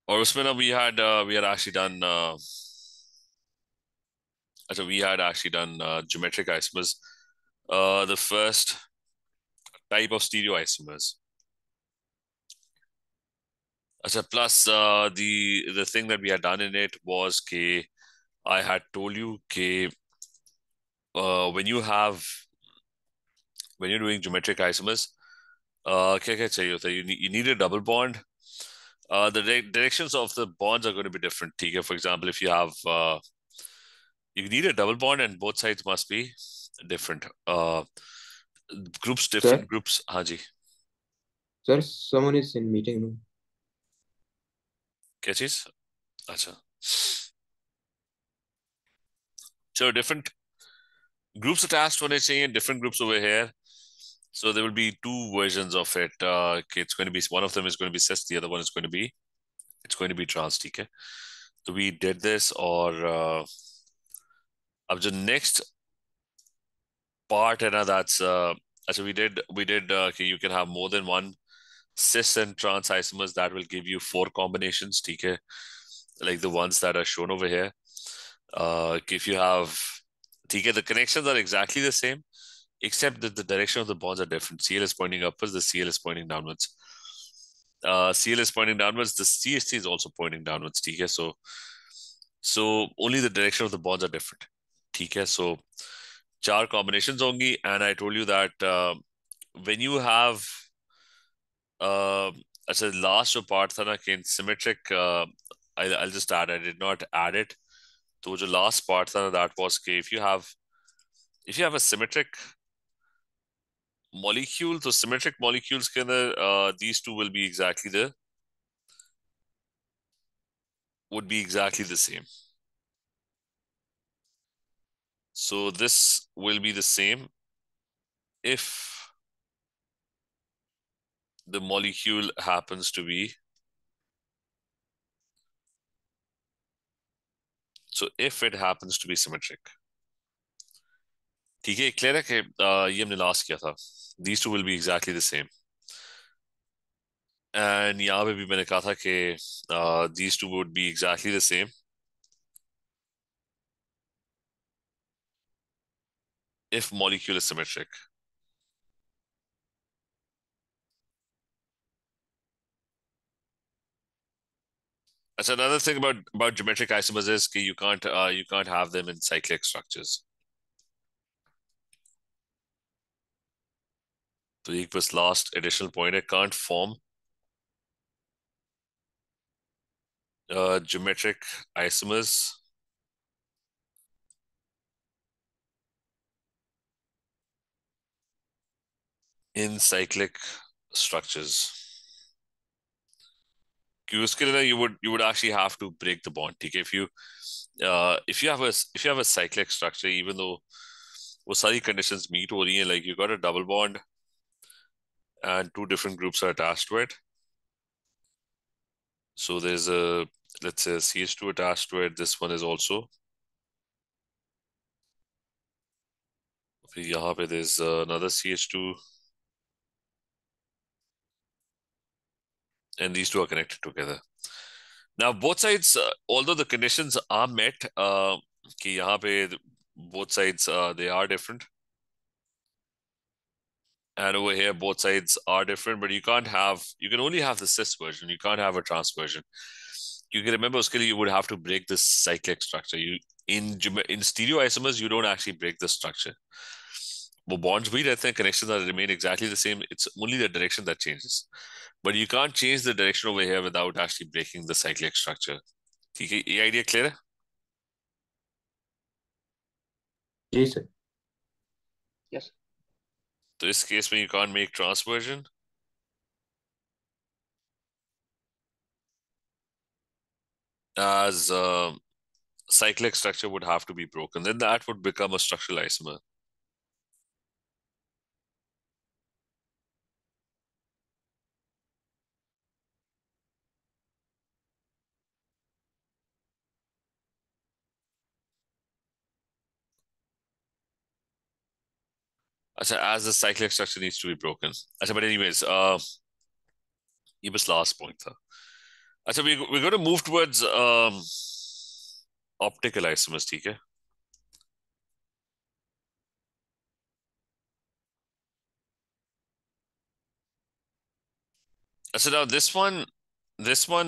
और उसमें ना we had actually done we had actually done geometric isomers. The first type of stereoisomers. Plus the thing that we had done in it was I had told you uh, when you have when you're doing geometric isomers, क्या चाहिए होता है? You need a double bond. The directions of the bonds are going to be different. ठीक है? For example, if you have you need a double bond and both sides must be different. Different Sir, groups. हाँ जी. sir, someone is in meeting room. क्या चीज? अच्छा. So different groups attached होने चाहिए. Different groups over here. So there will be two versions of it. It's going to be one of them is going to be cis, the other one is going to be trans. ठीक है? So we did this, और अब जो next part है ना, that's अच्छा we did okay, you can have more than one cis and trans isomers. That will give you 4 combinations. ठीक है? Like the ones that are shown over here. If you have, ठीक है, the connections are exactly the same, except that the direction of the bonds are different. Cl is pointing upwards, the Cl is pointing downwards. Cl is pointing downwards, the CST is also pointing downwards. ठीक है? So only the direction of the bonds are different. ठीक है? So 4 combinations होंगी, and I told you that when you have अच्छा, last जो part था ना कि in symmetric, I'll just add, I did not add it. तो जो last part था, that was कि if you have a symmetric molecule, तो symmetric molecules के अंदर these two will be would be exactly the same. So this will be the same if the molecule happens to be, so if it happens to be symmetric. ठीक है? Clear है कि ये हमने last किया था. These two will be exactly the same. And यहाँ पे भी मैंने कहा था कि these two would be exactly the same if molecule is symmetric. That's another thing about geometric isomers is that you can't have them in cyclic structures. So एक बस last additional point, it can't form geometric isomers in cyclic structures. क्योंकि उसके लिए ना you would actually have to break the bond. ठीक है? If you have a cyclic structure, even though वो सारी conditions meet हो रही हैं, like you got a double bond and 2 different groups are attached to it. So there's let's say CH2 attached to it. This one is also. फिर यहाँ पे there's another CH2, and these two are connected together. Now both sides, although the conditions are met, कि यहाँ पे both sides they are different, and over here both sides are different, but you can only have the cis version. You can't have a trans version. You can remember, उसके लिए you would have to break this cyclic structure. In stereoisomers you don't actually break the structure. वो bonds भी रहते हैं, connections are remain exactly the same. It's only the direction that changes. But you can't change the direction over here without actually breaking the cyclic structure. ठीक है? ये idea clear है? जी sir. Yes. तो इस case में you can't make transversion. As cyclic structure would have to be broken, then that would become a structural isomer. As the cyclic structure needs to be broken. But anyways, ये बस last point था. अच्छा, we're going to move towards optical isomers, ठीक है? So now this one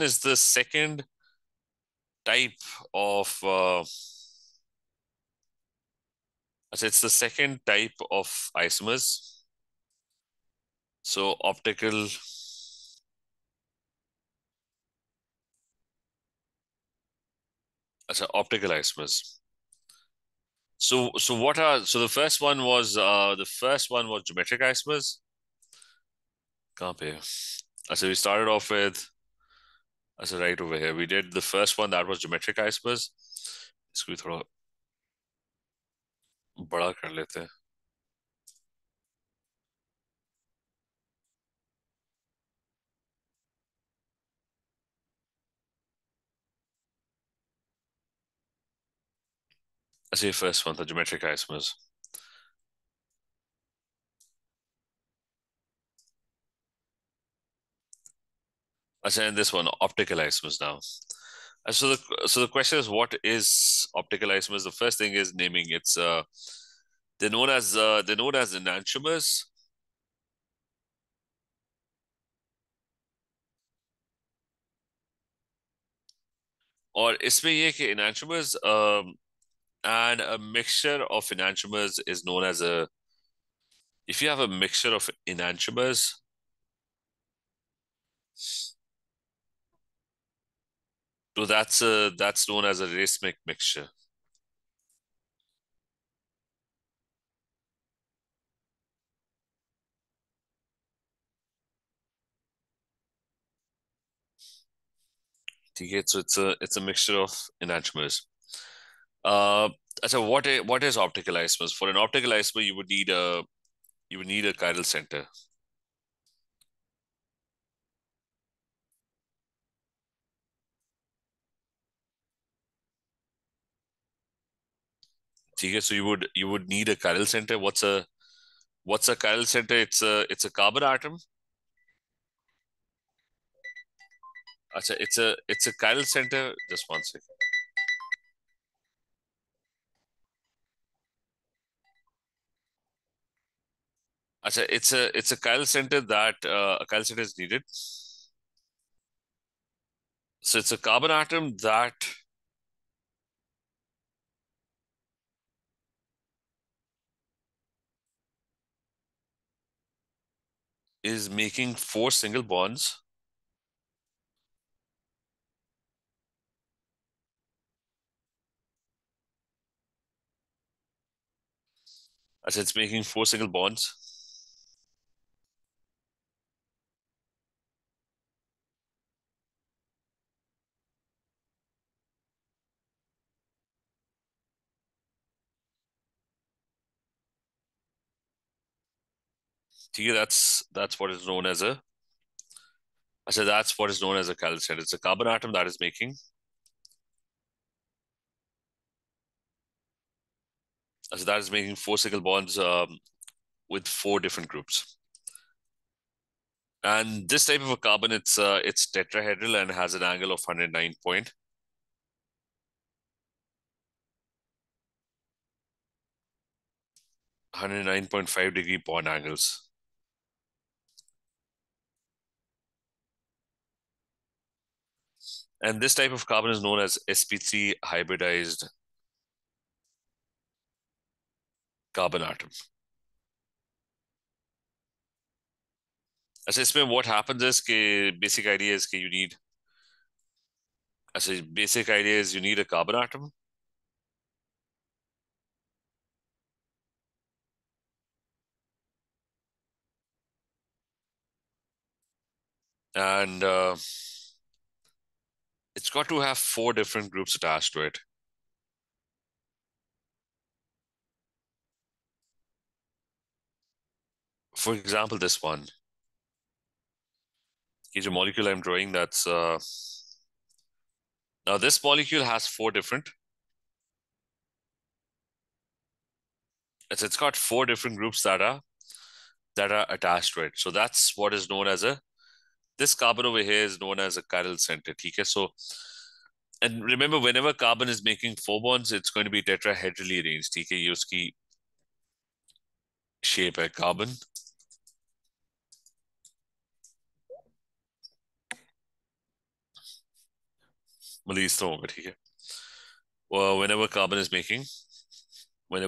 is the second type of it's the second type of isomers. So optical isomers. So the first one was geometric isomers. कहाँ पे है? So we started off with right over here. We did the first one, that was geometric isomers. इसको भी थोड़ा बड़ा कर लेते हैं. अच्छा, first one, the geometric isomers. And this one, optical isomers now. So the question is, what is optical isomers? The first thing is naming. It's they're known as enantiomers. और इसमें ये कि enantiomers and a mixture of enantiomers is known as a. If you have a mixture of enantiomers, so that's known as a racemic mixture. ठीक है, so it's a mixture of enantiomers. So what is optical isomers? For an optical isomer, you would need a chiral center. ठीक है, so you would need a chiral center. What's a chiral center? It's a carbon atom. अच्छा, it's a chiral center. Just one second. अच्छा, it's a chiral center that a chiral center is needed. So it's a carbon atom that is making 4 single bonds. अच्छा, it's making 4 single bonds. ठीक है, that's what is known as a. अच्छा, that's what is known as a chiral center. It's a carbon atom that is making. अच्छा, that is making 4 single bonds with 4 different groups. And this type of a carbon, it's tetrahedral and has an angle of 109 point. 109.5 degree bond angles. And this type of carbon is known as sp3 hybridized carbon atom. अच्छा, इसमें what happens is कि basic idea is कि you need. अच्छा, basic idea is you need a carbon atom. And it's got to have 4 different groups attached to it. For example, this one. Here's a molecule I'm drawing. That's now this molecule has 4 different. It's got 4 different groups that are attached to it. So that's what is known as a this carbon over here is known as a chiral center. Okay, so and remember, whenever carbon is making 4 bonds, it's going to be tetrahedrally arranged. Okay, ये उसकी shape है carbon. मतलब इस तरह होगा, ठीक है. Well, whenever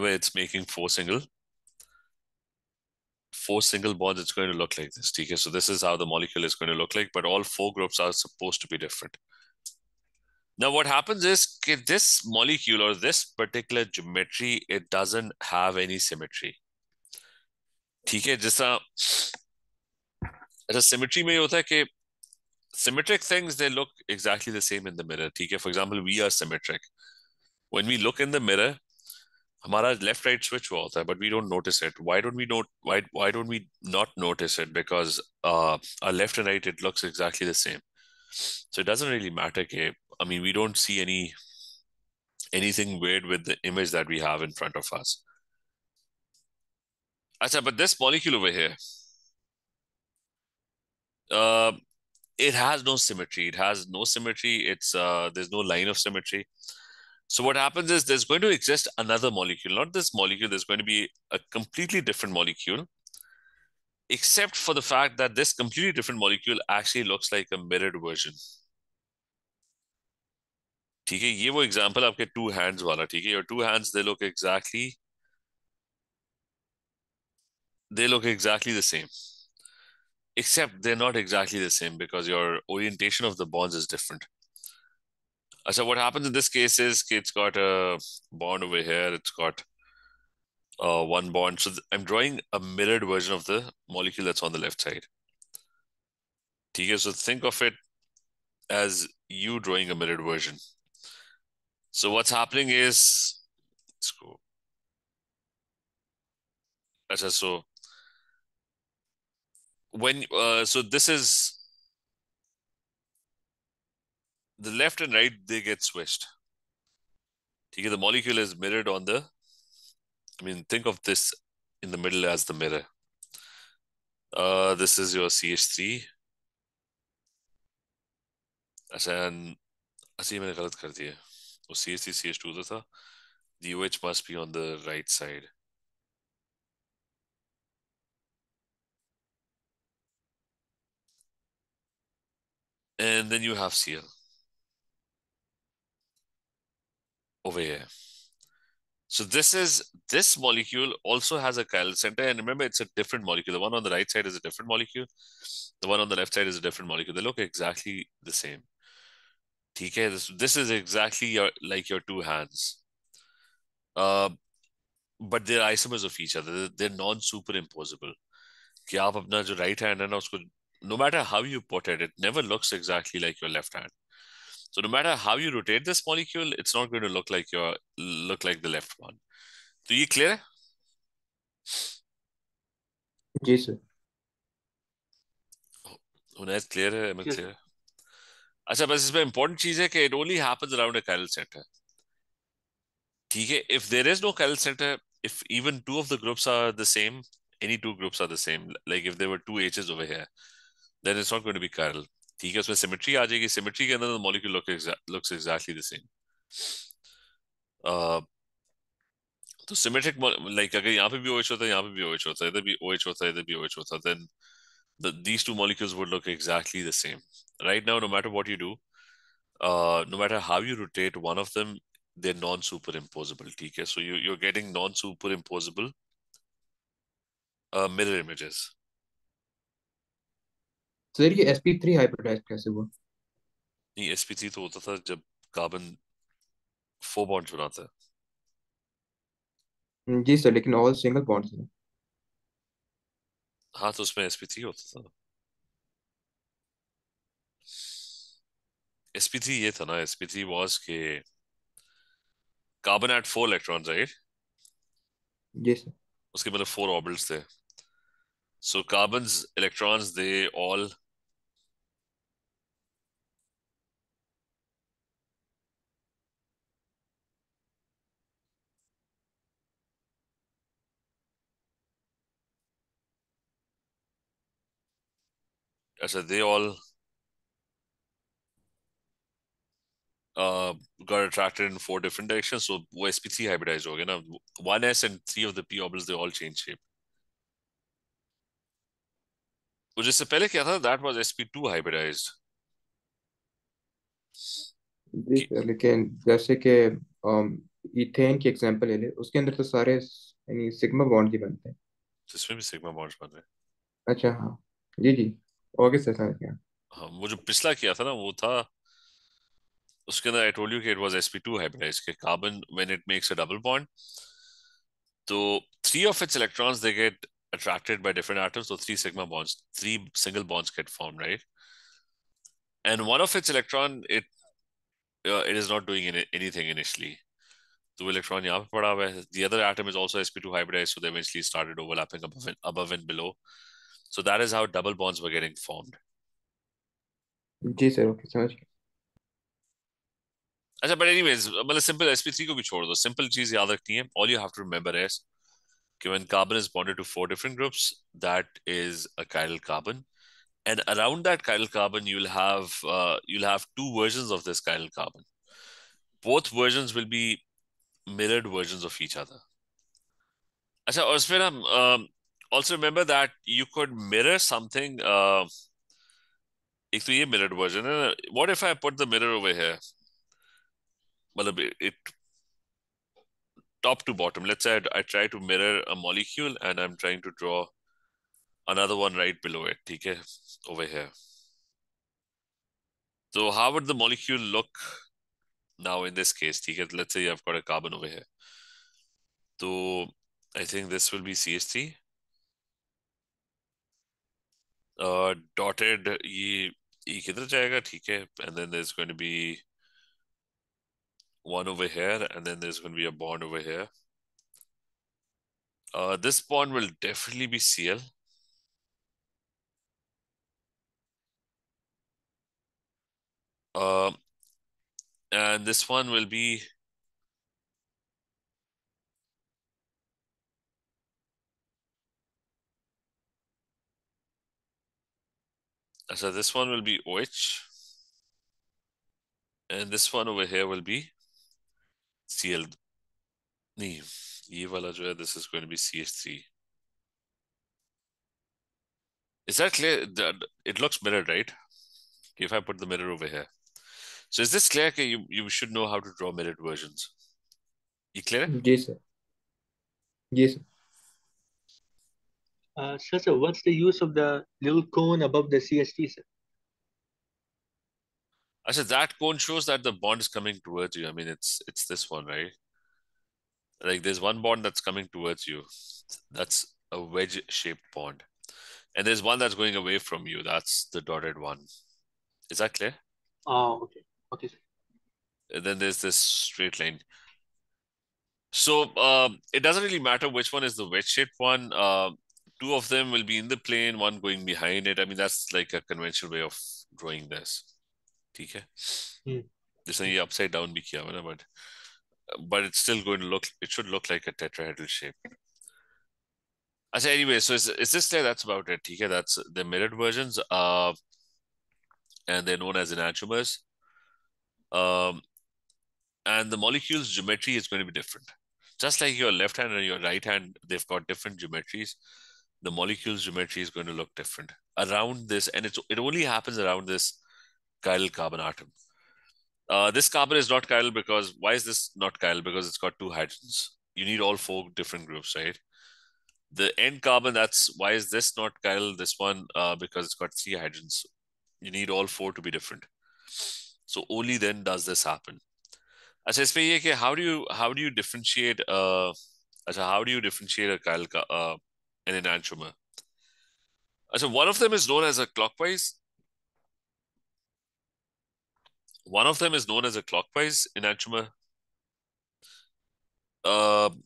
it's making four single bonds, it's going to look like this. Okay, so this is how the molecule is going to look like, but all 4 groups are supposed to be different. Now, what happens is this molecule or this particular geometry, it doesn't have any symmetry. ठीक है, जैसा symmetry में होता है कि symmetric things, they look exactly the same in the mirror. ठीक है, for example, we are symmetric. When we look in the mirror, हमारा left right switch हुआ होता है, but we don't notice it. Why don't we not notice it? Because our left and right, it looks exactly the same. So it doesn't really matter. I mean, we don't see anything weird with the image that we have in front of us. Achha, but this molecule over here, it has no symmetry. It has no symmetry. It's there's no line of symmetry. So what happens is there's going to exist another molecule, not this molecule. There's going to be a completely different molecule, except for the fact that this completely different molecule actually looks like a mirrored version. ठीक है, ये वो example आपके two hands वाला. ठीक है, your two hands, they look exactly the same, except they're not exactly the same because your orientation of the bonds is different. So what happens in this case is it's got a bond over here. It's got one bond. So I'm drawing a mirrored version of the molecule that's on the left side. Okay, so think of it as you drawing a mirrored version. So what's happening is, let's go. So when so this is the left and right, they get switched. Okay, the molecule is mirrored on the. I mean, think of this in the middle as the mirror. This is your CH3. And अच्छा, ये मैंने गलत कर दिया. वो CH3 CH2 तो था. The OH must be on the right side. And then you have Cl over here. So this molecule also has a chiral center, and remember, it's a different molecule. The one on the right side is a different molecule. The one on the left side is a different molecule. They look exactly the same. Okay, this is exactly like your two hands. But they're isomers of each other. They're non-superimposable. कि आप अपना जो right hand है ना उसको, no matter how you put it, it never looks exactly like your left hand. So no matter how you rotate this molecule, it's not going to look like the left one. तो ये clear है? जी sir. उन्हें clear है, मैं Yes. clear है. अच्छा, बस इसमें important चीज है कि it only happens around a chiral center. ठीक है, if there is no chiral center, if even two of the groups are the same, any two groups are the same, like if there were two H's over here, then it's not going to be chiral. ठीक है, उसमें symmetry आ जाएगी. Symmetry के अंदर the molecule looks exactly the same. तो symmetric, like अगर यहाँ पे भी OH होता है, यहाँ पे भी OH होता है, इधर भी OH होता है, इधर भी OH होता है, then these two molecules would look exactly the same. Right now, no matter what you do, no matter how you rotate one of them, they're non-superimposable. ठीक है, so you're getting non-superimposable mirror images. Sir ये sp3 hybridise कैसे हुआ? नहीं, sp3 तो होता था जब कार्बन 4 बॉन्ड्स बनाता है. जी सर, लेकिन ऑल सिंगल बॉन्ड्स हैं. हाँ, तो उसमें sp3 होता था. sp3 ये था ना, sp3 was के कार्बन had 4 electrons, right? जी सर. उसके मतलब 4 orbitals थे. So carbon's electrons, they all So they all got attracted in 4 different directions. So वो sp3 hybridized हो गया ना. 1s and 3 of the p orbitals, they all change shape. तो जिससे पहले क्या था, that was sp2 hybridized. जी सर, लेकिन जैसे कि इथेन की एग्जांपल ले ले, उसके अंदर तो सारे यानी सिग्मा बॉन्ड ही बनते हैं. जिसमें भी सिग्मा बॉन्ड्स बन रहे हैं. अच्छा, हाँ. जी जी. ओके सर, समझ गया. हाँ, वो जो पिछला किया था ना, वो था उसके अंदर I told you कि it was sp2 hybridized के carbon when it makes a double bond, तो 3 of its electrons they get attracted by different atoms, so 3 sigma bonds, 3 single bonds get formed, right? And one of its electron, it is not doing anything initially. तो electron यहाँ पे पड़ा हुआ है. The other atom is also sp2 hybridized, so they eventually started overlapping above and below. So that is how double bonds were getting formed. जी sir, okay, समझ गया. अच्छा, but anyways, मतलब सिंपल sp3 को भी छोड़ दो. सिंपल चीज याद रखनी है. All you have to remember is कि when carbon is bonded to 4 different groups, that is a chiral carbon. And around that chiral carbon, you'll have 2 versions of this chiral carbon. Both versions will be mirrored versions of each other. अच्छा, और फिर हम also remember that you could mirror something. एक तो ये mirrored version है. What if I put the mirror over here? मतलब it top to bottom. Let's say I try to mirror a molecule and I'm trying to draw another one right below it. ठीक है, over here. So how would the molecule look now in this case? ठीक है, let's say I've got a carbon over here. So I think this will be CH3. Dotted ये किधर जाएगा, ठीक है, and then there's going to be one over here, and then there's going to be a bond over here. This bond will definitely be Cl. And this one will be so this one will be OH, and this one over here will be Cl. नहीं, ये वाला जो है, this is going to be CH3. Is that clear? It looks mirrored, right? If I put the mirror over here. So is this clear? Okay, you should know how to draw mirrored versions. You clear? जी sir. जी sir. Sir, what's the use of the little cone above the CST, sir? I said that cone shows that the bond is coming towards you. I mean, it's this one, right? Like there's one bond that's coming towards you. That's a wedge-shaped bond. And there's one that's going away from you. That's the dotted one. Is that clear? Oh, okay. Okay, sir. And then there's this straight line. So it doesn't really matter which one is the wedge-shaped one. 2 of them will be in the plane, one going behind it. I mean, that's like a conventional way of drawing this. ठीक है? जिसने ये upside down भी किया हुआ ना, but it's still going to look, it should look like a tetrahedral shape. So anyway, so is this clear? That's about it. ठीक है? That's the mirrored versions, and they're known as enantiomers. And the molecule's geometry is going to be different. Just like your left hand and your right hand, they've got different geometries. The molecule's geometry is going to look different around this, and it only happens around this chiral carbon atom. This carbon is not chiral because, why is this not chiral? Because it's got 2 hydrogens. You need all 4 different groups, right? The end carbon, that's why is this not chiral? This one, because it's got 3 hydrogens. You need all 4 to be different. So only then does this happen. अच्छा, इसमें ये कि how do you differentiate how do you differentiate a chiral an enantiomer? अच्छा, one of them is known as a clockwise enantiomer.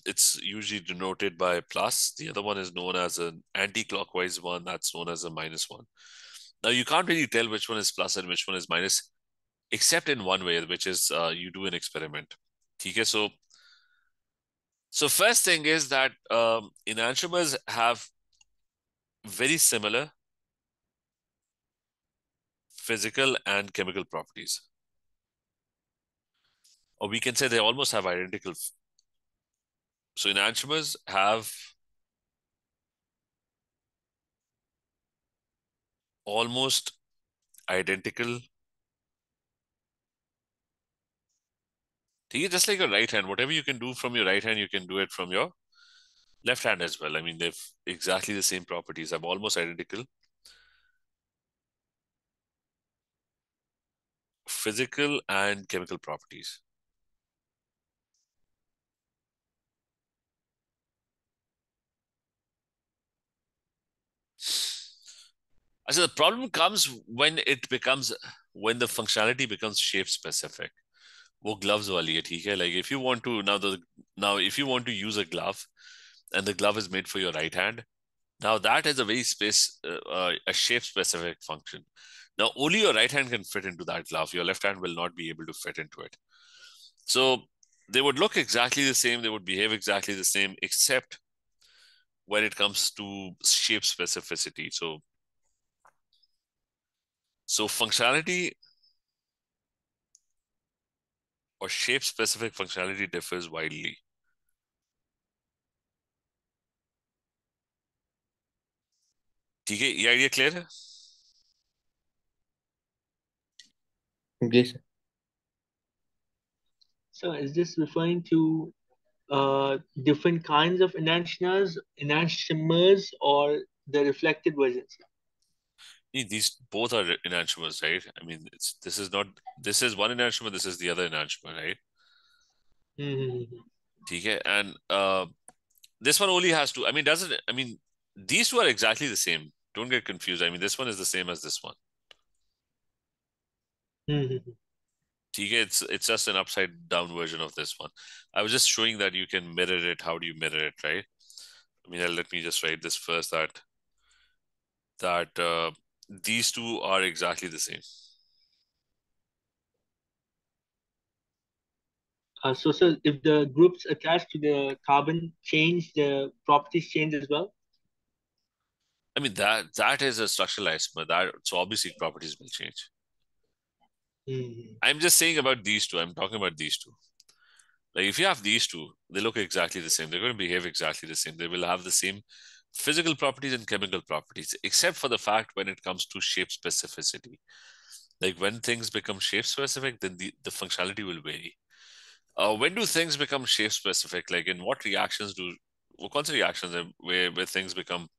It's usually denoted by plus. The other one is known as an anti-clockwise one, that's known as a -1. Now you can't really tell which one is plus and which one is minus, except in one way, which is you do an experiment. Okay, so first thing is that enantiomers have very similar physical and chemical properties. Or we can say they almost have identical. So enantiomers have almost identical. Just like your right hand, whatever you can do from your right hand, you can do it from your left hand as well. I mean, they've exactly the same properties, have almost identical physical and chemical properties. So the problem comes when when the functionality becomes shape specific. वो gloves वाली है, ठीक है? Like if you want to if you want to use a glove and the glove is made for your right hand, now that is a very a shape specific function. Now only your right hand can fit into that glove. Your left hand will not be able to fit into it. So they would look exactly the same. They would behave exactly the same, except when it comes to shape specificity. So functionality or shape specific functionality differs widely. ठीक है, ये idea clear है? जी sir. So is this referring to different kinds of enantiomers, or the reflected versions? These both are enantiomers, right? I mean, this is one enantiomer, this is the other enantiomer, right? Mm-hmm. ठीक है, and this one only has two. I mean, these two are exactly the same. Don't get confused. I mean, this one is the same as this one. Mm-hmm. ठीक है, it's just an upside down version of this one. I was just showing that you can mirror it. How do you mirror it, right? I mean, let me just write this first, that these two are exactly the same. So if the groups attached to the carbon change, the properties change as well? I mean, that is a structural isomer. So obviously properties will change. Mm-hmm. I'm just saying about these two. I'm talking about these two. Like if you have these two, they look exactly the same. They're going to behave exactly the same. They will have the same physical properties and chemical properties, except for the fact when it comes to shape specificity. Like when things become shape specific, then the functionality will vary. When do things become shape specific? Like in what reactions what kinds of reactions are where things become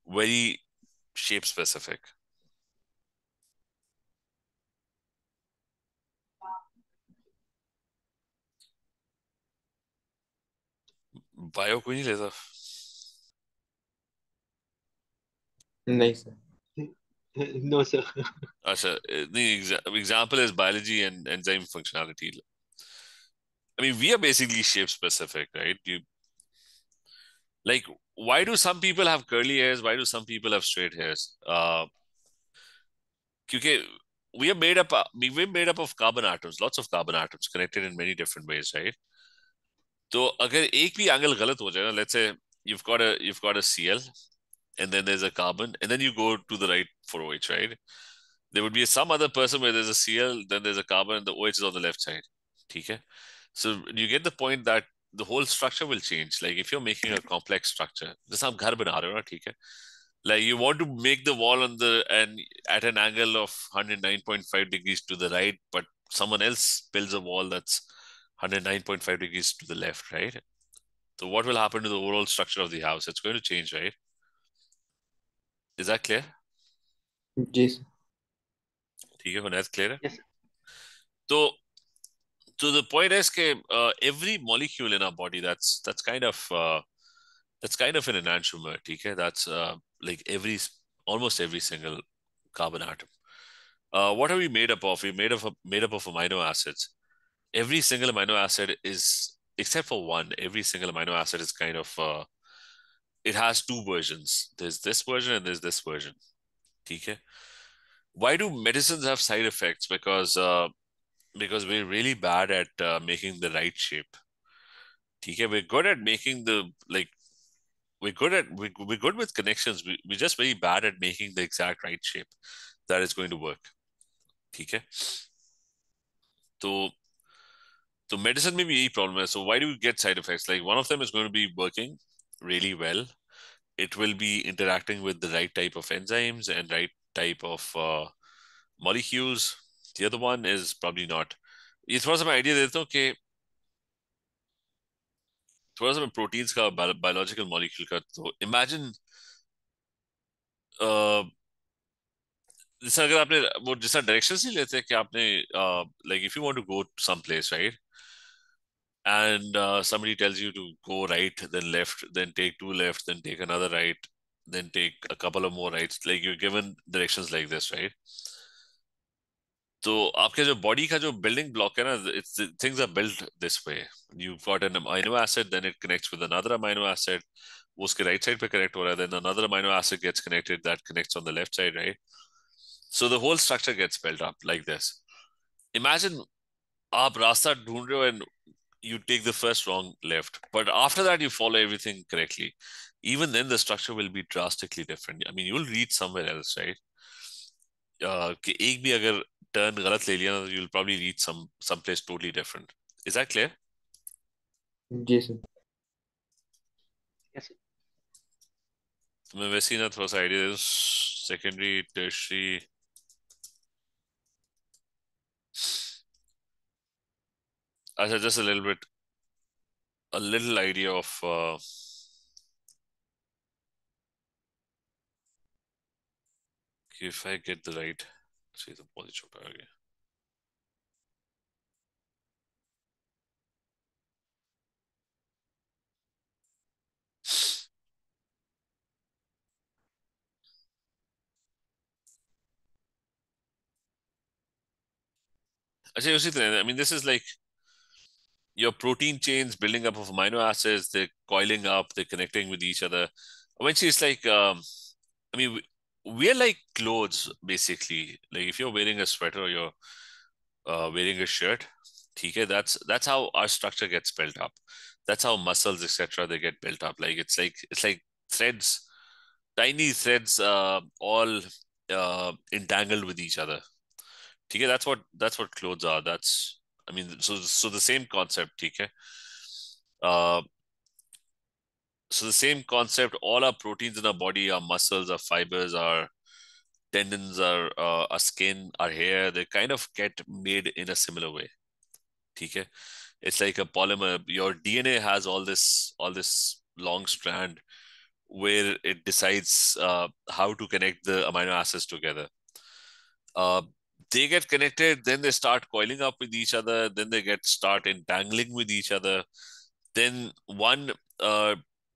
very shape specific? Bio कोई नहीं लेता. नहीं sir. No, sir. The example is biology and enzyme functionality. I mean, we are basically shape specific, right? Like, why do some people have curly hairs? Why do some people have straight hairs? Because we're made up of carbon atoms, lots of carbon atoms connected in many different ways, right? So, अगर एक भी angle गलत हो जाए ना, let's say you've got a Cl, and then there's a carbon, and then you go to the right for OH, right? There would be some other person where there's a Cl, then there's a carbon, and the OH is on the left side. Okay? So you get the point that the whole structure will change. Like if you're making a complex structure, just हम घर बना रहे हो ना, ठीक है? Like you want to make the wall and at an angle of 109.5 degrees to the right, but someone else builds a wall that's 109.5 degrees to the left, right? So what will happen to the overall structure of the house? It's going to change, right? Is that clear? जी sir. ठीक है, Hunayt, clear? Yes. So the point is that every molecule in our body that's kind of an enantiomer, okay? That's like almost every single carbon atom. What are we made up of? We're made up of amino acids. Every single amino acid is, except for one, every single amino acid is kind of it has two versions. There's this version and there's this version. Okay? Why do medicines have side effects? Because we're really bad at making the right shape. Okay? We're good at making we're good with connections. We're just very bad at making the exact right shape that is going to work. ठीक है. तो medicine में भी यही problem है. So why do we get side effects? Like one of them is going to be working really well. It will be interacting with the right type of enzymes and right type of molecules. The other one is probably not. ये थोड़ा सा मैं idea देता हूँ कि थोड़ा सा मैं प्रोटीन्स का बायोलॉजिकल मॉलिक्यूल का. तो इमेजिन जैसे अगर आपने वो जैसा डायरेक्शन नहीं लेते कि आपने like if you want to go some place right and somebody tells you to go right then left then take two left then take another right then take a couple of more rights, like you're given directions like this, right? तो आपके जो body का जो building block है ना, it's things are built this way. You got an amino acid then it connects with another amino acid. वो उसके right side पे कनेक्ट हो रहा है, then another amino acid gets connected that connects on the left side, right? So the whole structure gets built up like this. Imagine आप रास्ता ढूंढ रहे हो and you take the first wrong left, but after that you follow everything correctly. Even then the structure will be drastically different. I mean, you'll reach somewhere else, right? कि एक भी अगर turn गलत ले लिया ना, you'll probably reach some place totally different. Is that clear? जी sir. Yes, sir. तो मैं वैसे ही ना थोड़ा सा आइडिया दे, सेकेंडरी टर्शरी. अच्छा, just a little idea of if I get the right. See, तो बहुत ही छोटा आ गया. अच्छा, उसी तरह, I mean, this is like your protein chains building up of amino acids, they're coiling up, they're connecting with each other. Eventually, it's like, I mean, we're like clothes, basically. Like if you're wearing a sweater or you're wearing a shirt, okay, that's how our structure gets built up. That's how muscles, etc., they get built up. Like threads, tiny threads, all entangled with each other. Okay, that's what clothes are. That's, I mean, so the same concept, okay? Uh, so the same concept, all our proteins in our body, our muscles, our fibers, our tendons, our skin, our hair, they kind of get made in a similar way. Okay? It's like a polymer. Your DNA has all this long strand where it decides how to connect the amino acids together. Uh, they get connected, then they start coiling up with each other, then they start entangling with each other. Then one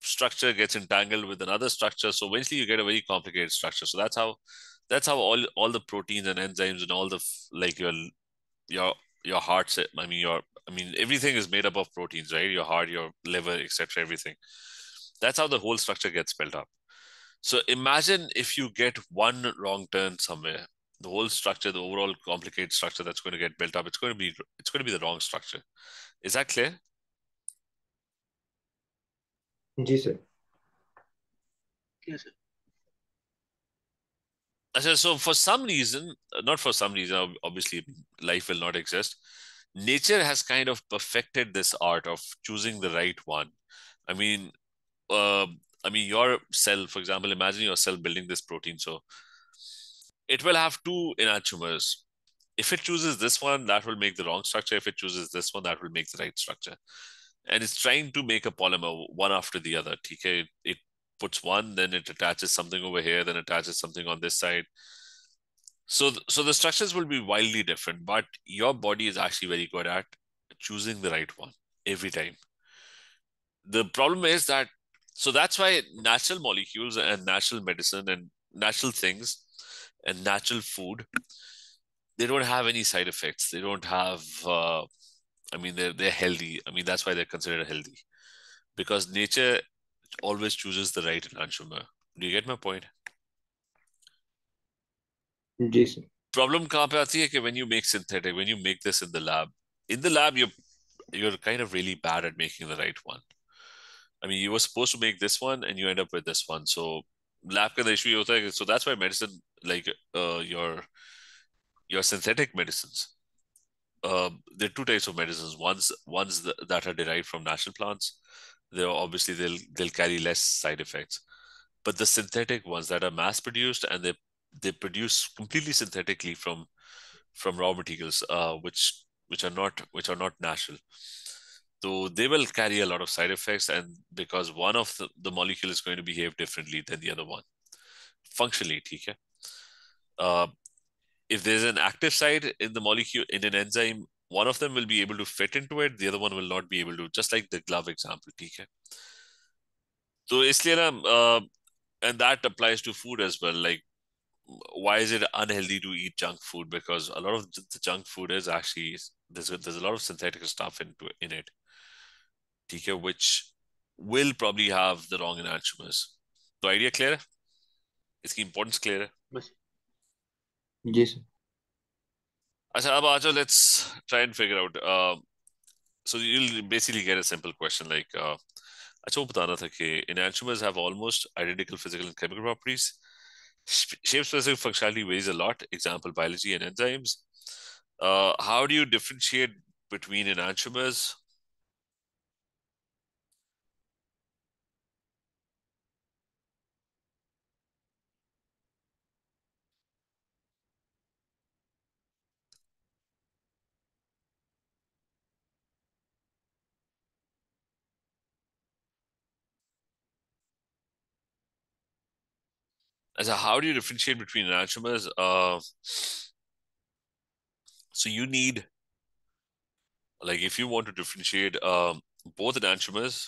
structure gets entangled with another structure. So eventually you get a very complicated structure. So that's how all the proteins and enzymes and all the like your your heart, I mean everything is made up of proteins, right? Your heart, your liver, etc., everything. That's how the whole structure gets built up. So imagine if you get one wrong turn somewhere, the whole structure, the overall complicated structure that's going to get built up, it's going to be the wrong structure. Is that clear? जी sir. Yes, sir. So for some reason, not for some reason, obviously life will not exist. Nature has kind of perfected this art of choosing the right one. I mean, uh, your cell, for example, imagine your cell building this protein. So it will have two enantiomers. If it chooses this one, that will make the wrong structure. If it chooses this one, that will make the right structure. And it's trying to make a polymer one after the other. Okay, it puts one, then it attaches something over here, then attaches something on this side. So the structures will be wildly different, but your body is actually very good at choosing the right one every time. The problem is that, so that's why natural molecules and natural medicine and natural things and natural food, they don't have any side effects. They don't have, they're healthy. I mean, that's why they're considered healthy, because nature always chooses the right enantiomer. Do you get my point? जी sir. Problem कहाँ पे आती है कि when you make synthetic, when you make this in the lab you're kind of really bad at making the right one. I mean, you were supposed to make this one and you end up with this one. So lab का issue ये होता है. So that's why medicine, like your your synthetic medicines, there are two types of medicines. Ones that are derived from natural plants. They'll carry less side effects. But the synthetic ones that are mass produced and they produce completely synthetically from raw materials, which are not natural. So they will carry a lot of side effects, and because one of the molecule is going to behave differently than the other one functionally. Okay? Uh, if there's an active site in the molecule in an enzyme, one of them will be able to fit into it, the other one will not be able to, just like the glove example. Okay? So इसलिए ना, and that applies to food as well. Like, why is it unhealthy to eat junk food? Because a lot of the junk food is actually there's a lot of synthetic stuff in it, okay, which will probably have the wrong enantiomers. So idea clear है? इसकी importance clear है? बस जी sir. अच्छा, अब आ जाओ, let's try and figure out. So you'll basically get a simple question like, अच्छा वो बताना था कि enantiomers have almost identical physical and chemical properties. Shape-specific functionality varies a lot. Example, biology and enzymes. How do you differentiate between enantiomers? How do you differentiate between enantiomers? So you need, like, if you want to differentiate both enantiomers,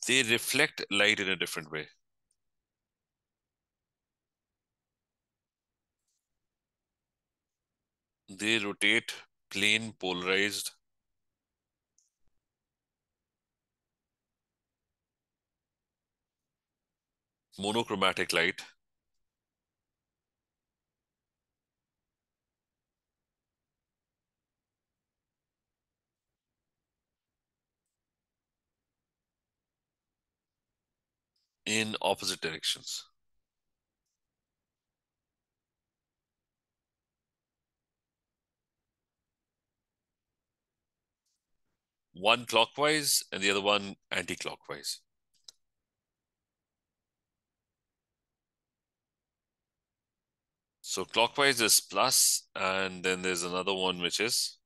they reflect light in a different way. They rotate plane polarized monochromatic light in opposite directions. One clockwise and the other one anti-clockwise. So clockwise is plus, and then there's another one which is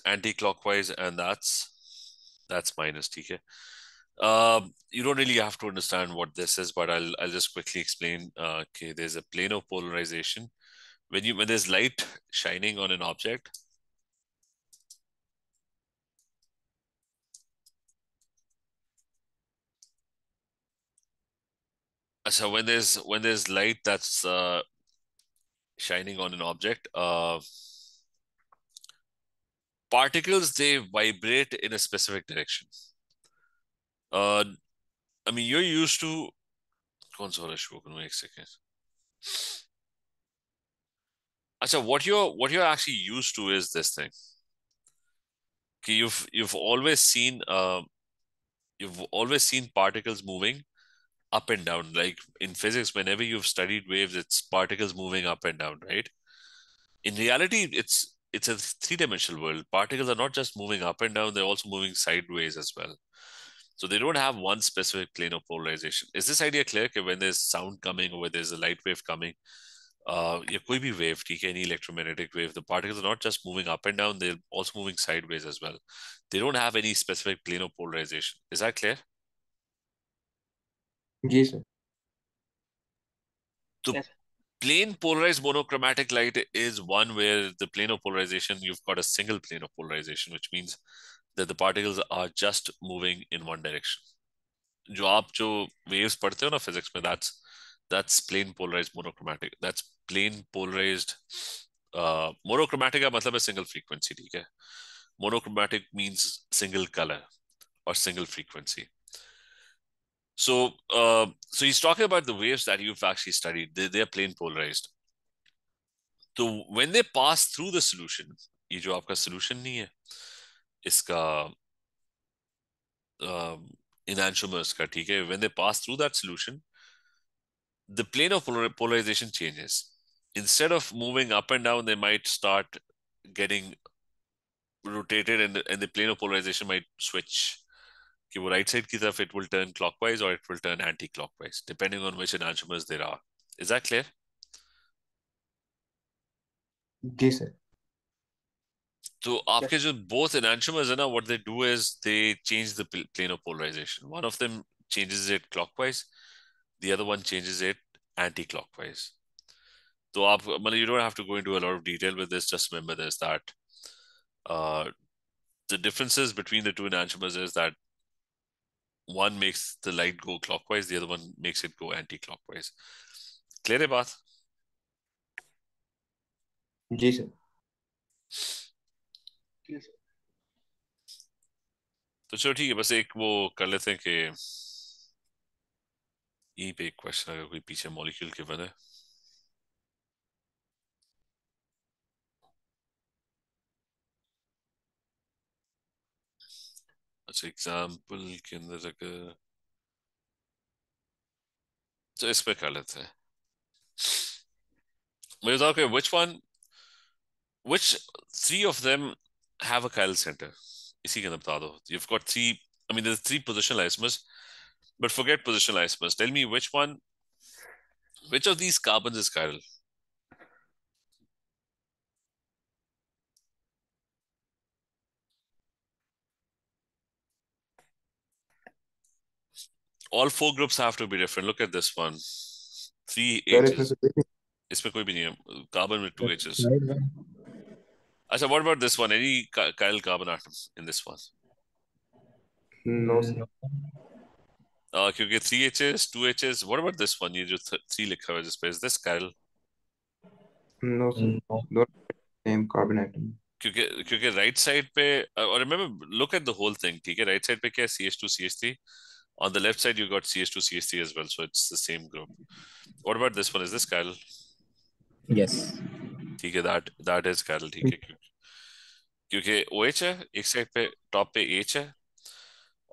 anti-clockwise, and that's minus. TK. You don't really have to understand what this is, but I'll just quickly explain. Okay, there's a plane of polarization. When there's light shining on an object, so when there's light that's shining on an object, particles, they vibrate in a specific direction. I mean, you're used to. कौन सा हो रहा है शुरू करूँ एक second. अच्छा, what you're actually used to is this thing. Okay, you've always seen particles moving up and down. Like in physics, whenever you've studied waves, it's particles moving up and down, right? In reality, it's a three-dimensional world. Particles are not just moving up and down, they're also moving sideways as well. So they don't have one specific plane of polarization. Is this idea clear? Okay, when there's sound coming or when there's a light wave coming, कोई भी wave, ठीक है, any electromagnetic wave, the particles are not just moving up and down, they're also moving sideways as well. They don't have any specific plane of polarization. Is that clear? जी sir. So yes plane polarized monochromatic light is one where the plane of polarization, you've got a single plane of polarization, which means that the particles are just moving in one direction. जो waves पढ़ते हो ना physics में, that's plane polarized monochromatic. That's plane polarized. Monochromatic का मतलब है single frequency, ठीक है? Monochromatic means single color or single frequency. So he's talking about the waves that you've actually studied. They're plane polarized. So when they pass through the solution, ये जो आपका solution नहीं है, इसका enantiomers का, ठीक है, when they pass through that solution, the plane of polarization changes. Instead of moving up and down, they might start getting rotated, and the plane of polarization might switch. कि वो right side की तरफ it will turn clockwise or it will turn anti-clockwise, depending on which enantiomers there are. Is that clear? जी sir. तो आपके जो both enantiomers है ना, what they do is they change the plane of polarization. One of them changes it clockwise, the other one changes it anti-clockwise. So you don't have to go into a lot of detail with this. Just remember this, that the differences between the two enantiomers is that one makes the light go clockwise, the other one makes it go anti-clockwise. Clear है बात? जी sir. तो चलो ठीक है, बस एक वो कर लेते हैं कि यहीं पे एक क्वेश्चन अगर कोई पीछे मॉलिक्यूल के बने. अच्छा, एग्जाम्पल के अंदर अगर तो इस पे कर लेते हैं. मुझे बताओ कि which three of them have a chiral center? इसी के अंदर बता दो. You've got three, I mean there's three positional isomers, but forget positional isomers. Tell me which of these carbons is chiral? All four groups have to be different. Look at this one. 3 sir इसमें H's. से कोई इसमें कोई भी नहीं है. Carbon with 2 H's. नहीं. अच्छा, what about this one? Any chiral carbon atom in this one? No sir. क्योंकि 3 H's, 2 H's. What about this one? ये जो 3 लिखा हुआ है जिस पे, is this chiral? No sir. दोनों सेम कार्बन एटम. क्योंकि राइट साइड पे, और remember, look at the whole thing, ठीक है. राइट साइड पे क्या है? CH2 CH3. On the left side you got CH2 CH3 as well, so it's the same group. What about this one? Is this chiral? Yes. ठीक है, that is chiral, ठीक है. क्योंकि OH है एक साइड पे, टॉप पे H है.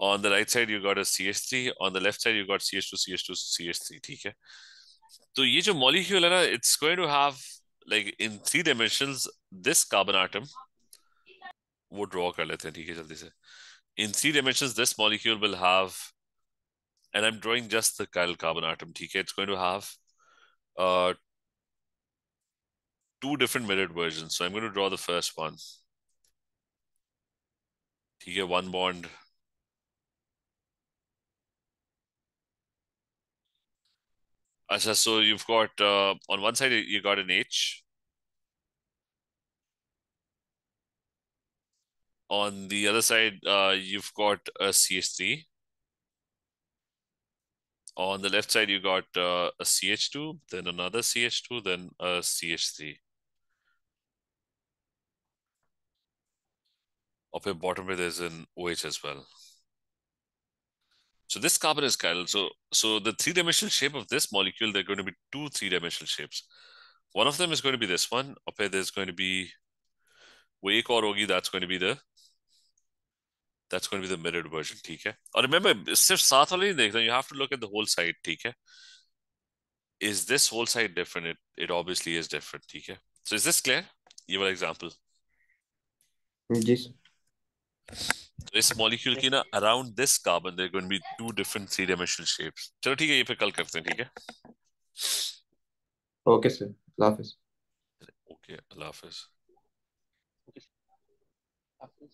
On the right side you got a CH3, on the left side you got CH2 CH2 CH3, ठीक है. तो ये जो molecule है ना, it's going to have like in 3 dimensions this carbon atom. वो ड्रॉ कर लेते हैं, ठीक है, जल्दी से. In 3 dimensions this molecule will have, and I'm drawing just the chiral carbon atom, ठीक है. It's going to have uh 2 different mirrored versions. So I'm going to draw the first one. ठीक है, 1 bond. अच्छा, so you've got on one side you got an H. On the other side, you've got a CH3. On the left side, you got a CH2, then another CH2, then a CH3. Up at bottom, there's an OH as well. So this carbon is chiral. So the 3-dimensional shape of this molecule, there are going to be 2 3-dimensional shapes. One of them is going to be this one. Up here, there's going to be वो एक और होगी, that's going to be the mirrored version, ठीक है. और remember, सिर्फ साथ वाले नहीं देखना, you have to look at the whole side, ठीक है. Is this whole side different? It obviously is different, ठीक है. So is this clear? ये वाला example. जी सर. तो इस molecule की ना, around this carbon there are going to be 2 different 3-dimensional shapes. चलो ठीक है, ये फिर कल करते हैं, ठीक है. Okay sir. अल्लाह हाफिज. Okay, Allah Hafiz. Okay.